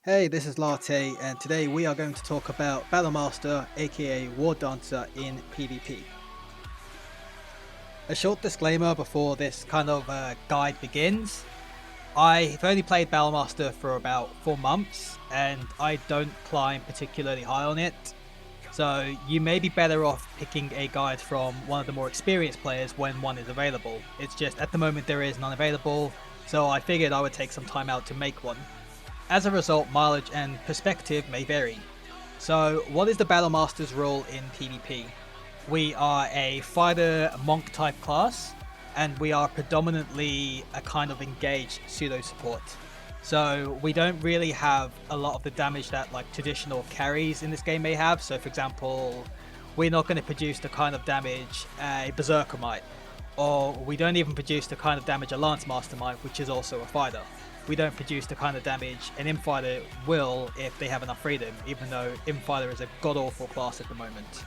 Hey, this is Latte, and today we are going to talk about BattleMaster, aka Wardancer in PvP. A short disclaimer before this kind of guide begins. I've only played BattleMaster for about 4 months, and I don't climb particularly high on it. So you may be better off picking a guide from one of the more experienced players when one is available. It's just at the moment there is none available, so I figured I would take some time out to make one. As a result, mileage and perspective may vary. So, what is the Battlemaster's role in PvP? We are a fighter monk type class, and we are predominantly a kind of engaged pseudo support. So we don't really have a lot of the damage that like traditional carries in this game may have. So for example, we're not going to produce the kind of damage a berserker might, or we don't even produce the kind of damage a lance master might, which is also a fighter. We don't produce the kind of damage an infighter will if they have enough freedom, even though infighter is a god-awful class at the moment.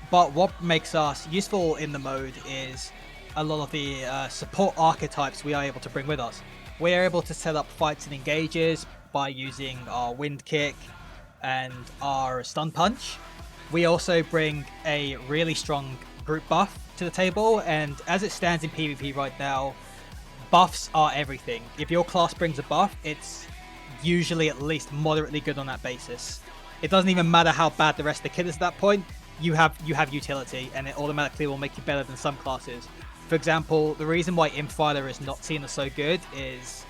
But what makes us useful in the mode is a lot of the support archetypes we are able to bring with us. We are able to set up fights and engages by using our wind kick and our stun punch. We also bring a really strong group buff to the table, and as it stands in PvP right now, buffs are everything. If your class brings a buff, it's usually at least moderately good on that basis. It doesn't even matter how bad the rest of the kit is at that point, you have utility, and it automatically will make you better than some classes. For example, the reason why Infighter is not seen as so good is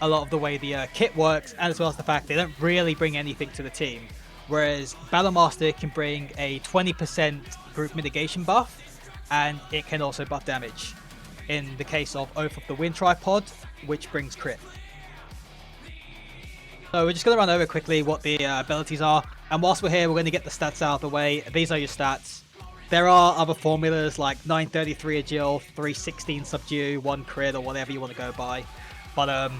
a lot of the way the kit works, and as well as the fact they don't really bring anything to the team. Whereas Battlemaster can bring a 20% group mitigation buff, and it can also buff damage. In the case of Oath of the Wind Tripod, which brings crit. So we're just going to run over quickly what the abilities are, and whilst we're here we're going to get the stats out of the way. These are your stats. There are other formulas like 933 agil, 316 subdue, 1 crit, or whatever you want to go by. But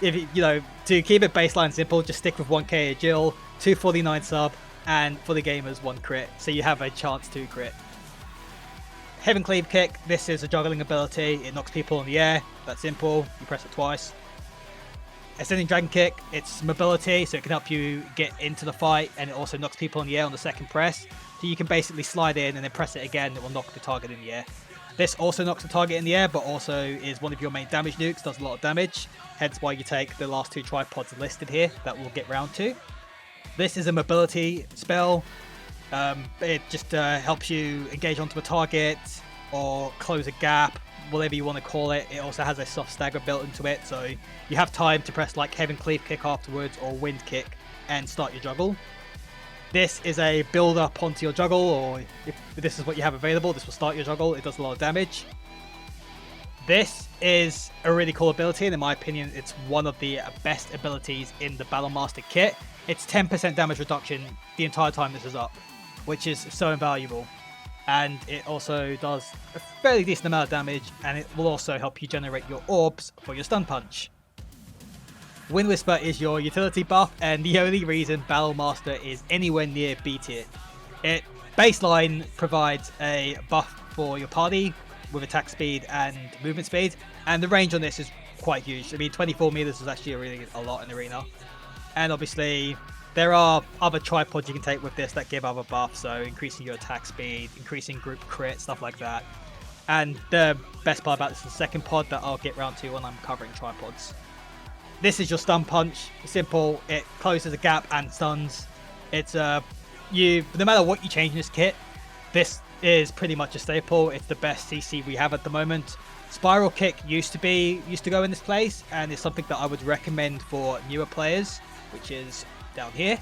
if you know, to keep it baseline simple, just stick with 1k agil, 249 sub, and for the gamers 1 crit, so you have a chance to crit. Heaven Cleave Kick, this is a juggling ability. It knocks people in the air. That's simple. You press it twice. Ascending Dragon Kick, it's mobility, so it can help you get into the fight, and it also knocks people in the air on the second press. So you can basically slide in and then press it again, it will knock the target in the air. This also knocks the target in the air, but also is one of your main damage nukes, does a lot of damage. Hence why you take the last 2 tripods listed here that we'll get round to. This is a mobility spell. It just helps you engage onto a target or close a gap, whatever you want to call it. It also has a soft stagger built into it, so you have time to press like Heaven Cleave Kick afterwards or Wind Kick and start your juggle. This is a build up onto your juggle, or if this is what you have available, this will start your juggle. It does a lot of damage. This is a really cool ability, and in my opinion it's one of the best abilities in the Battlemaster kit. It's 10% damage reduction the entire time this is up, which is so invaluable. And it also does a fairly decent amount of damage, and it will also help you generate your orbs for your stun punch. Wind Whisper is your utility buff, and the only reason Battlemaster is anywhere near B tier. It baseline provides a buff for your party with attack speed and movement speed, and the range on this is quite huge. I mean, 24 meters is actually really a lot in Arena. And obviously there are other tripods you can take with this that give other buffs, so increasing your attack speed, increasing group crit, stuff like that. And the best part about this is the second pod that I'll get round to when I'm covering tripods. This is your stun punch. Simple, it closes a gap and stuns. It's no matter what you change in this kit, this is pretty much a staple. It's the best CC we have at the moment. Spiral Kick used to go in this place, and it's something that I would recommend for newer players, which is down here.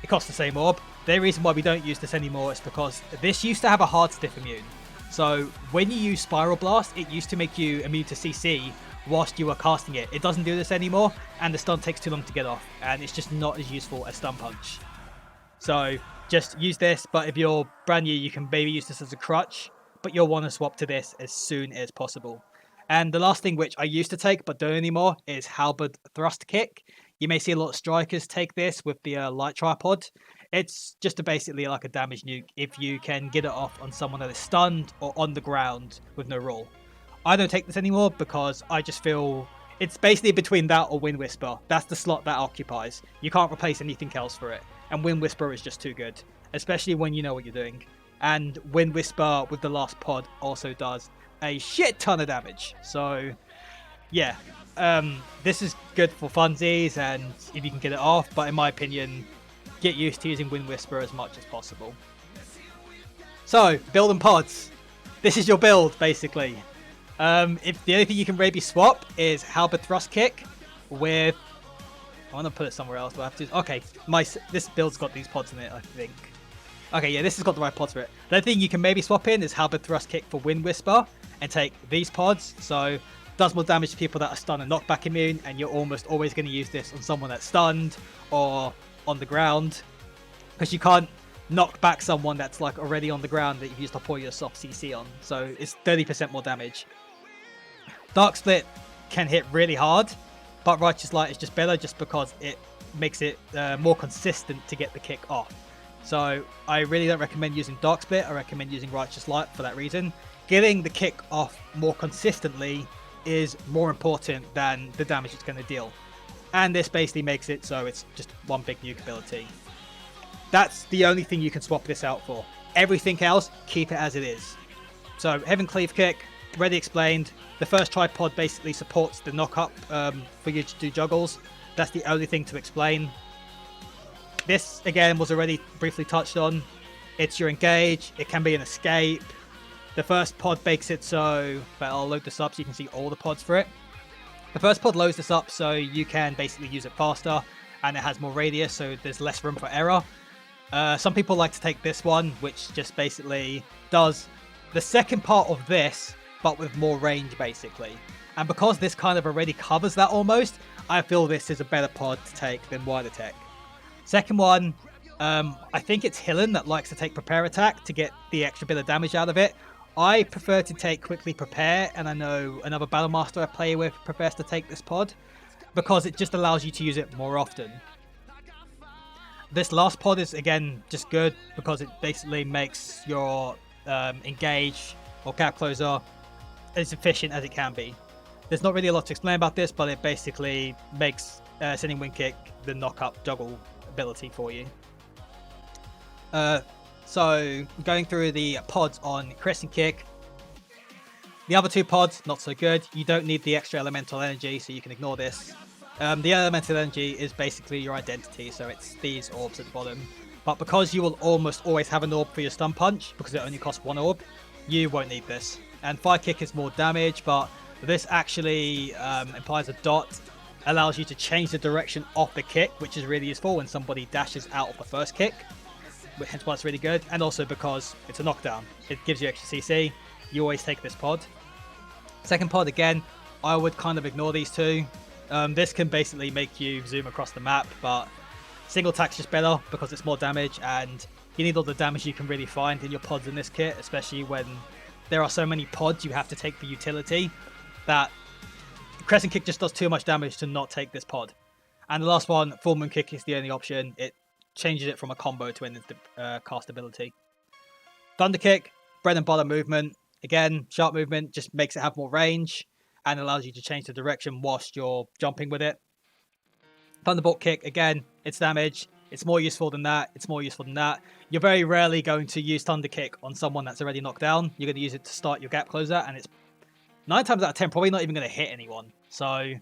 It costs the same orb. The reason why we don't use this anymore is because this used to have a hard stiff immune. So when you use Spiral Blast, it used to make you immune to CC whilst you were casting it. It doesn't do this anymore, and the stun takes too long to get off, and it's just not as useful as Stun Punch. So just use this, but if you're brand new, you can maybe use this as a crutch, but you'll want to swap to this as soon as possible. And the last thing, which I used to take but don't anymore, is Halberd Thrust Kick. You may see a lot of strikers take this with the light tripod. It's just basically like a damage nuke if you can get it off on someone that is stunned or on the ground with no roll. I don't take this anymore because I just feel It's basically between that or Wind Whisper. That's the slot that occupies. You can't replace anything else for it. And Wind Whisper is just too good, especially when you know what you're doing. And Wind Whisper with the last pod also does a shit ton of damage. So, yeah. This is good for funsies and if you can get it off. But in my opinion, get used to using Wind Whisper as much as possible. So, build and pods. This is your build, basically. If the only thing you can maybe swap is halberd thrust kick with... I want to put it somewhere else, but I have to... Okay, this build's got these pods in it, I think. Okay, yeah, this has got the right pods for it. The only thing you can maybe swap in is halberd thrust kick for Wind Whisper and take these pods. So, does more damage to people that are stunned and knockback immune, and you're almost always going to use this on someone that's stunned or on the ground. Because you can't knock back someone that's like already on the ground that you've used up all your soft CC on. So, it's 30% more damage. Dark Split can hit really hard, but Righteous Light is just better just because it makes it more consistent to get the kick off. So I really don't recommend using Dark Split. I recommend using Righteous Light for that reason. Getting the kick off more consistently is more important than the damage it's going to deal. And this basically makes it so it's just one big nuke ability. That's the only thing you can swap this out for. Everything else, keep it as it is. So Heaven Cleave Kick, already explained. The first tripod basically supports the knock-up for you to do juggles. That's the only thing to explain. This, again, was already briefly touched on. It's your engage. It can be an escape. The first pod makes it so... But I'll load this up so you can see all the pods for it. The first pod loads this up so you can basically use it faster. And it has more radius, so there's less room for error. Some people like to take this one, which just basically does the second part of this, but with more range, basically. And because this kind of already covers that almost, I feel this is a better pod to take than Wider Tech. Second one, I think it's Hillen that likes to take Prepare Attack to get the extra bit of damage out of it. I prefer to take Quickly Prepare, and I know another BattleMaster I play with prefers to take this pod, because it just allows you to use it more often. This last pod is, again, just good, because it basically makes your engage or gap closer as efficient as it can be. There's not really a lot to explain about this, but it basically makes Sending Wind Kick the knock-up juggle ability for you. So, going through the pods on Crescent Kick. The other two pods, not so good. You don't need the extra elemental energy, so you can ignore this. The elemental energy is basically your identity, so it's these orbs at the bottom. But because you will almost always have an orb for your stun punch, because it only costs one orb, you won't need this. And Fire Kick is more damage, but this actually implies a dot, allows you to change the direction of the kick, which is really useful when somebody dashes out of the first kick, hence why it's really good. And also because it's a knockdown, it gives you extra CC. You always take this pod. Second pod, again, I would kind of ignore these two. This can basically make you zoom across the map, but single attack's just better because it's more damage, and you need all the damage you can really find in your pods in this kit, especially when there are so many pods you have to take for utility, that Crescent Kick just does too much damage to not take this pod. And the last one, Full Moon Kick, is the only option. It changes it from a combo to an cast ability. Thunder Kick, bread and butter movement. Again, sharp movement, just makes it have more range and allows you to change the direction whilst you're jumping with it. Thunderbolt Kick, again, it's damage. It's more useful than that. It's more useful than that. You're very rarely going to use Thunder Kick on someone that's already knocked down. You're going to use it to start your gap closer, and it's 9 times out of 10 probably not even going to hit anyone. So,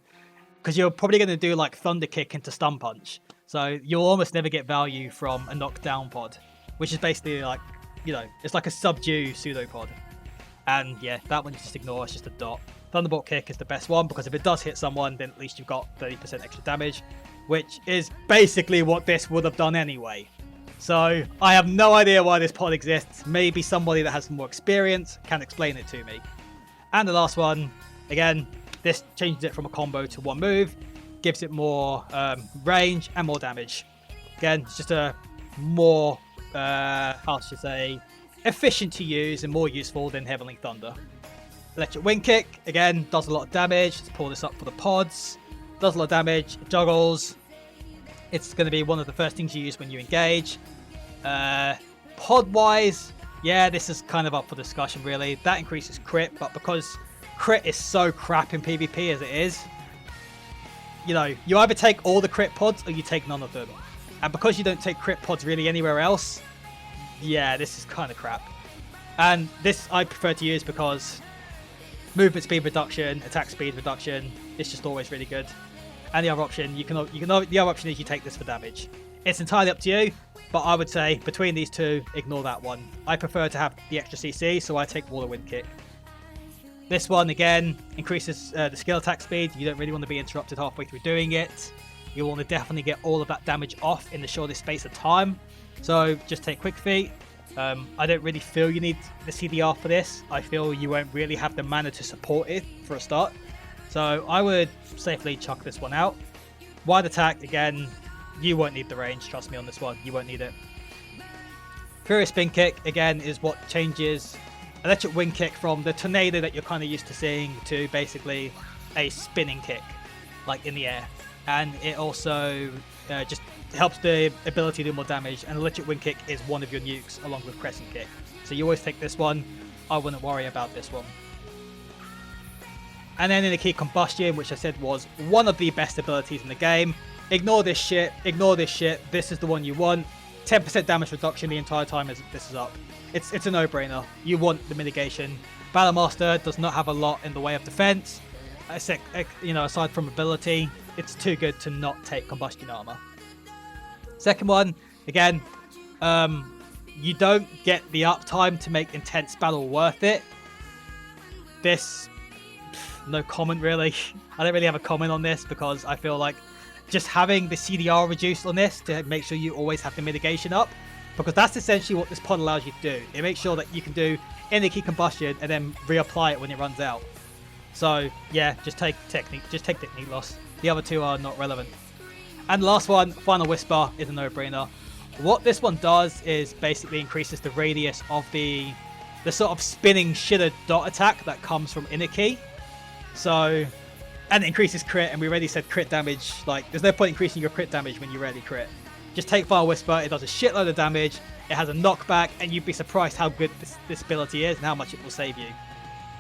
because you're probably going to do like Thunder Kick into Stun Punch. So you'll almost never get value from a knockdown pod, which is basically like, you know, it's like a subdue pseudopod. And yeah, that one you just ignore, it's just a dot. Thunderbolt Kick is the best one, because if it does hit someone, then at least you've got 30% extra damage, which is basically what this would have done anyway. So I have no idea why this pod exists. Maybe somebody that has some more experience can explain it to me. And the last one, again, this changes it from a combo to one move, gives it more range and more damage. Again, it's just a more, how should I say, efficient to use and more useful than Heavenly Thunder. Electric Wind Kick, again, does a lot of damage. Let's pull this up for the pods. Does a lot of damage, juggles. It's going to be one of the first things you use when you engage. Pod-wise, yeah, this is kind of up for discussion, really. That increases crit, but because crit is so crap in PvP as it is, you know, you either take all the crit pods or you take none of them. And because you don't take crit pods really anywhere else, yeah, this is kind of crap. And this I prefer to use because movement speed reduction, attack speed reduction, it's just always really good. And the other option, the other option is you take this for damage. It's entirely up to you, but I would say between these two, ignore that one. I prefer to have the extra CC, so I take Water Wind Kick. This one, again, increases the skill attack speed. You don't really want to be interrupted halfway through doing it. You want to definitely get all of that damage off in the shortest space of time. So just take Quick Feet. I don't really feel you need the CDR for this. I feel you won't really have the mana to support it for a start. So I would safely chuck this one out. Wide Attack, again, you won't need the range. Trust me on this one. You won't need it. Furious Spin Kick, again, is what changes Electric Wind Kick from the tornado that you're kind of used to seeing to basically a spinning kick, like in the air. And it also just helps the ability to do more damage, and Electric Wind Kick is one of your nukes along with Crescent Kick. So you always take this one. I wouldn't worry about this one. And then in the key Combustion, which I said was one of the best abilities in the game. Ignore this shit, ignore this shit. This is the one you want. 10% damage reduction the entire time as this is up. It's a no-brainer. You want the mitigation. BattleMaster does not have a lot in the way of defense. You know, aside from ability, it's too good to not take Combustion Armor. Second one, again, you don't get the uptime to make intense battle worth it. This, no comment really. I don't really have a comment on this because I feel like just having the CDR reduced on this to make sure you always have the mitigation up, because that's essentially what this pod allows you to do. It makes sure that you can do any key Combustion and then reapply it when it runs out. So yeah, just take technique loss. The other two are not relevant. And the last one, Final Whisper, is a no-brainer. What this one does is basically increases the radius of the sort of spinning shitter dot attack that comes from inner key. So, and it increases crit, and we already said crit damage. Like, there's no point increasing your crit damage when you already crit. Just take Final Whisper, it does a shitload of damage, it has a knockback, and you'd be surprised how good this ability is and how much it will save you.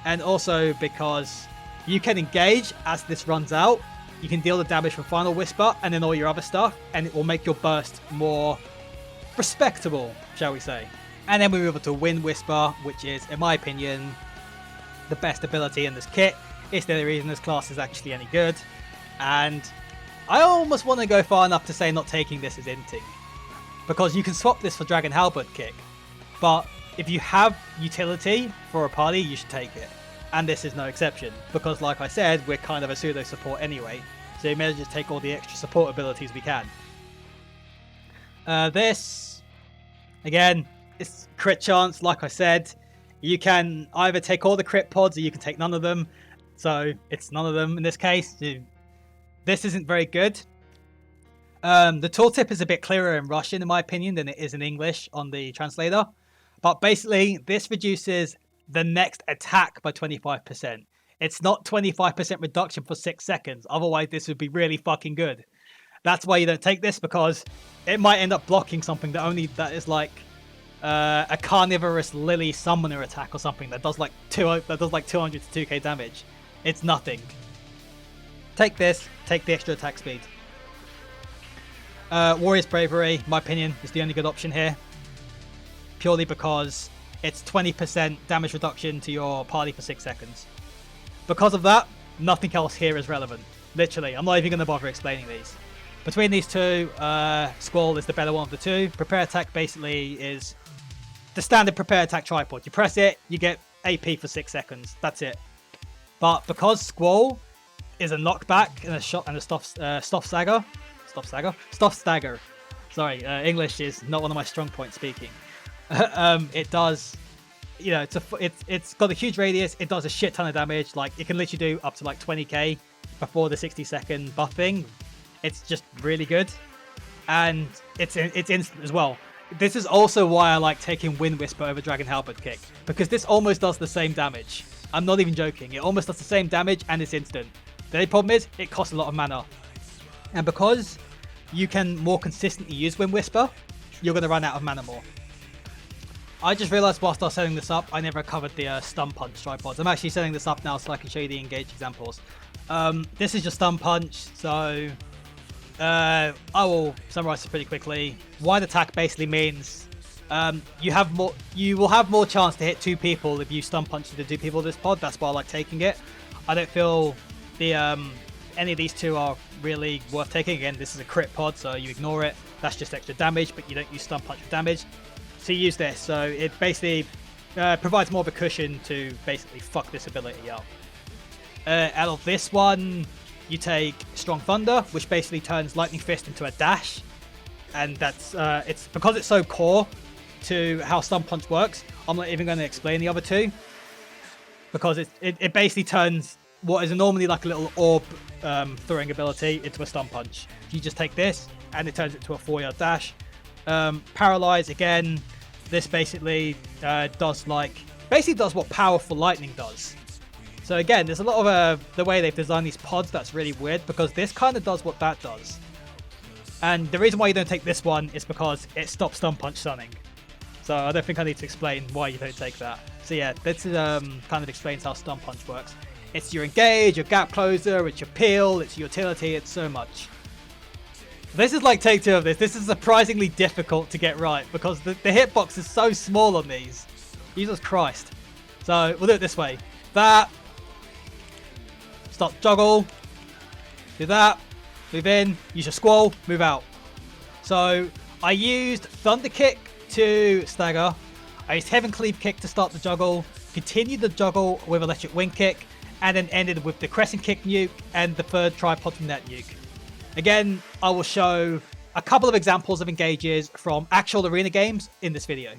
And also because you can engage as this runs out, you can deal the damage from Final Whisper and then all your other stuff, and it will make your burst more respectable, shall we say. And then we move on to Wind Whisper, which is, in my opinion, the best ability in this kit. It's the only reason this class is actually any good. And I almost want to go far enough to say not taking this is inting, because you can swap this for Dragon Halberd Kick. But if you have utility for a party, you should take it. And this is no exception, because like I said, we're kind of a pseudo support anyway, so you may as well just take all the extra support abilities we can. This, again, it's crit chance. Like I said, you can either take all the crit pods or you can take none of them, so it's none of them in this case. This isn't very good. The tooltip is a bit clearer in Russian in my opinion than it is in English on the translator, but basically this reduces the next attack by 25%. It's not 25% reduction for 6 seconds. Otherwise, this would be really fucking good. That's why you don't take this, because it might end up blocking something that is like a carnivorous lily summoner attack or something that does like 200 to 2k damage. It's nothing. Take this. Take the extra attack speed. Warrior's Bravery, in my opinion, is the only good option here. Purely because it's 20% damage reduction to your party for 6 seconds. Because of that, nothing else here is relevant. Literally, I'm not even going to bother explaining these. Between these two, Squall is the better one of the two. Prepare Attack basically is the standard Prepare Attack tripod. You press it, you get AP for 6 seconds. That's it. But because Squall is a knockback and a shot and a stuff stagger. Sorry, English is not one of my strong points speaking. It does, you know, it's got a huge radius. It does a shit ton of damage. Like, it can literally do up to like 20k before the 60-second buffing. It's just really good, and it's instant as well. This is also why I like taking Wind Whisper over Dragon Halberd Kick, because this almost does the same damage. I'm not even joking. It almost does the same damage, and it's instant. The only problem is it costs a lot of mana, and because you can more consistently use Wind Whisper, you're going to run out of mana more. I just realized whilst I was setting this up, I never covered the Stun Punch tripods. I'm actually setting this up now so I can show you the engage examples. This is your stun punch, so I will summarize this pretty quickly. Wide attack basically means you will have more chance to hit 2 people if you stun punch the 2 people in this pod. That's why I like taking it. I don't feel the any of these 2 are really worth taking. Again, this is a crit pod, so you ignore it. That's just extra damage, but you don't use stun punch for damage. So you use this, so it basically provides more of a cushion to basically fuck this ability up. Out of this one, you take Strong Thunder, which basically turns Lightning Fist into a dash, and that's it's because it's so core to how Stun Punch works. I'm not even going to explain the other 2, because it basically turns what is normally like a little orb throwing ability into a Stun Punch. You just take this, and it turns it to a 4-yard dash. Paralyze again. This basically does what Powerful Lightning does. So again, there's a lot of the way they've designed these pods that's really weird, because this kind of does what that does. And the reason why you don't take this one is because it stops Stun Punch stunning. So I don't think I need to explain why you don't take that. So yeah, this is, kind of explains how Stun Punch works. It's your engage, your gap closer, it's your peel, it's your utility, it's so much. This is like take 2 of this. This is surprisingly difficult to get right because the hitbox is so small on these. Jesus Christ. So we'll do it this way. That. Start juggle. Do that. Move in. Use your squall. Move out. So I used Thunder Kick to stagger. I used Heaven Cleave Kick to start the juggle. Continued the juggle with Electric Wing Kick. And then ended with the Crescent Kick nuke and the 3rd tripod from that nuke. Again, I will show a couple of examples of engages from actual arena games in this video.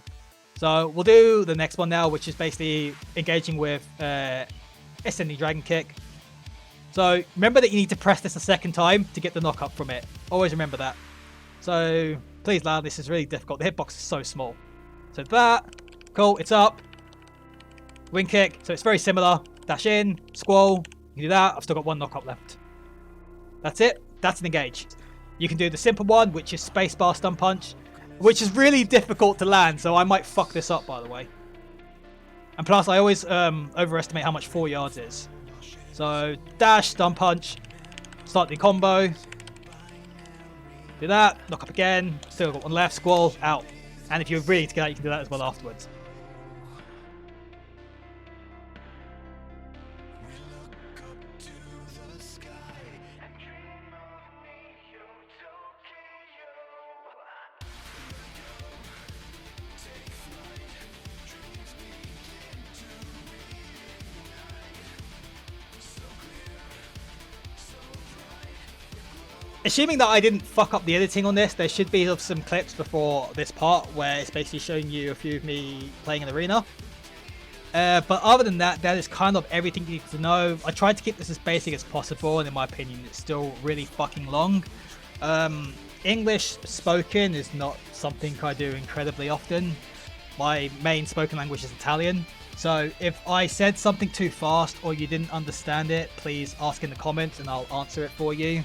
So we'll do the next one now, which is basically engaging with Ascending Dragon Kick. So remember that you need to press this a 2nd time to get the knock up from it. Always remember that. So please land, this is really difficult. The hitbox is so small. So that, cool, it's up. Wing Kick, so it's very similar. Dash in, squall, you do that. I've still got 1 knock up left. That's it. That's an engage. You can do the simple one, which is spacebar stun punch, which is really difficult to land, so I might fuck this up, by the way. And plus, I always overestimate how much 4 yards is. So, dash, stun punch, start the combo. Do that, knock up again, still got 1 left, squall, out. And if you're really to get out, you can do that as well afterwards. Assuming that I didn't fuck up the editing on this, there should be some clips before this part where it's basically showing you a few of me playing in arena. But other than that, that is kind of everything you need to know. I tried to keep this as basic as possible, and in my opinion, it's still really fucking long. English spoken is not something I do incredibly often. My main spoken language is Italian. So if I said something too fast or you didn't understand it, please ask in the comments and I'll answer it for you.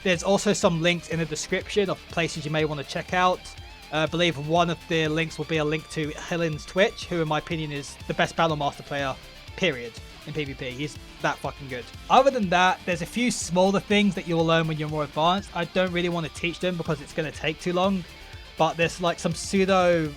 There's also some links in the description of places you may want to check out. I believe one of the links will be a link to Helen's Twitch, who in my opinion is the best BattleMaster player, period, in PvP. He's that fucking good. Other than that, there's a few smaller things that you'll learn when you're more advanced. I don't really want to teach them because it's going to take too long. But there's like some pseudo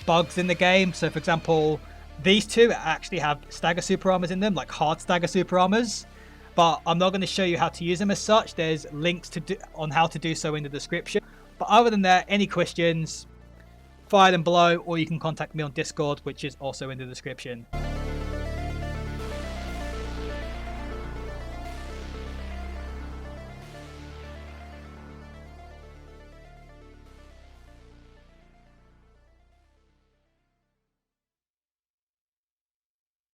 bugs in the game. So for example, these 2 actually have stagger super armors in them, like hard stagger super armors. But I'm not going to show you how to use them as such. There's links on how to do so in the description. But other than that, any questions, fire them below, or you can contact me on Discord, which is also in the description.